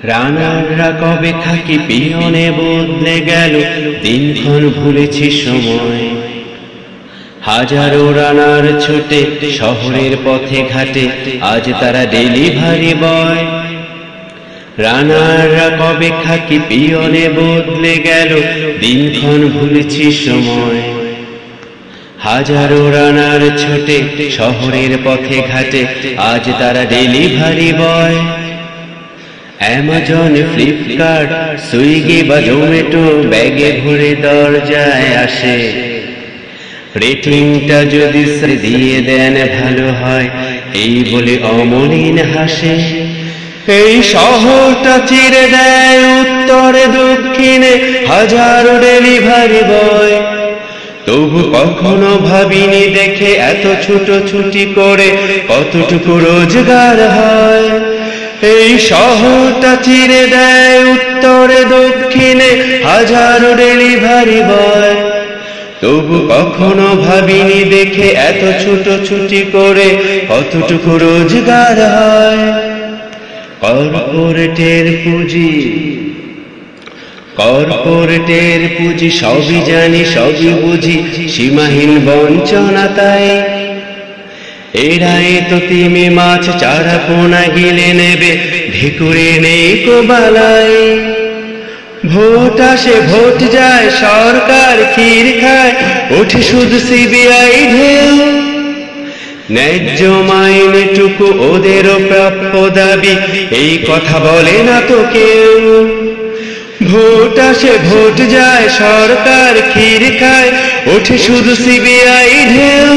রানাররা কবে থাকি পিয়নে বদলে গেল, দিনক্ষণ ভুলেছি সময়। হাজারো রানার ছুটে শহরের পথে ঘাটে, আজ তারা ডেলিভারি বয়। রানাররা কবে থাকি পিয়নে বদলে গেল, দিনক্ষণ ভুলেছি সময়। হাজারো রানার ছুটে শহরের পথে ঘাটে, আজ তারা delivery boy. Amazon, Flipkart, Swiggy বা জোম্যাটো ব্যাগে ভরে দরজায় আসে। রেটিংটা যদি দিয়ে দেন ভালো হয়, এই বলে অমলিন হাসে। এই শহরটা চিরে দেয় উত্তরে দক্ষিণে হাজারো ডেলিভারি বয়। তবু কখনো ভাবিনি দেখে এত ছুটোছুটি করে কতটুকু রোজগার হয়। এই শহরটা চিরে দেয় উত্তরে দক্ষিণে হাজারো ডেলিভারি বয়। তবু কখনো ভাবিনি দেখে এত ছুটোছুটি করে কতটুকু রোজগার হয়। কর্পোরেটের পুঁজি সবই জানি সবই বুঝি, সীমাহীন বঞ্চনা তাই। এরাই তো তিমি মাছ চারা পোনা গিলে নেবে, ঢেকুরে নেই কোবালাই। ভোট আসে ভোট যায়, সরকার ক্ষীর খায়, ওঠে শুধু সিবিআই ঢেউ। ন্যায্য মাইনেটুকু ওদেরও প্রাপ্য দাবি, এই কথা বলে না তো কেউ। ভোট আসে ভোট যায়, সরকার ক্ষীর খায়, ওঠে শুধু সিবিআই ঢেউ।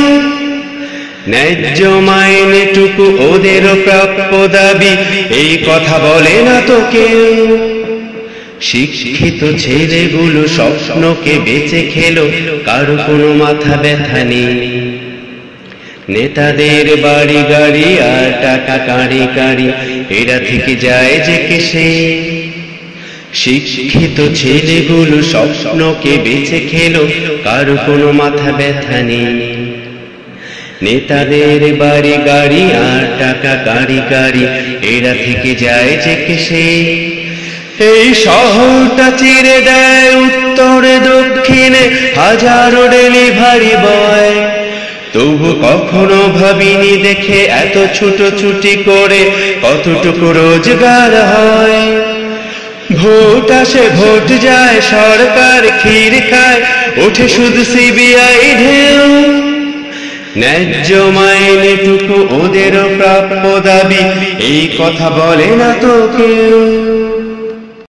ন্যায্য মাইনেটুকু ওদেরও প্রাপ্য দাবি, এই কথা বলে না তো কেউ। শিক্ষিত ছেলেগুলো স্বপ্নকে বেঁচে খেলো, কারো কোনো মাথা ব্যথা নেই। নেতাদের বাড়ি গাড়ি আর টাকা কাঁড়ি কাঁড়ি, এরা থেকে যায় যে কেসে। শিক্ষিত ছেলেগুলো স্বপ্নকে বেঁচে খেলো, কারো কোনো মাথা ব্যথা নেই। নেতাদের বাড়ি গাড়ি আর টাকা কাঁড়ি কাঁড়ি, এরা থেকে যায় যে কেসে। এই শহরটা চিরে দেয় উত্তরে দক্ষিণে হাজারো ডেলিভারি বয়। তবু কখনো ভাবিনি দেখে এত ছুটোছুটি করে কতটুকু রোজগার হয়। ভোট আসে ভোট যায়, সরকার ক্ষীর খায়, ওঠে শুধু সিবিআই ঢেউ। ন্যায্য মাইনেটুকু ওদেরও প্রাপ্য দাবি, এই কথা বলে না তো কেউ।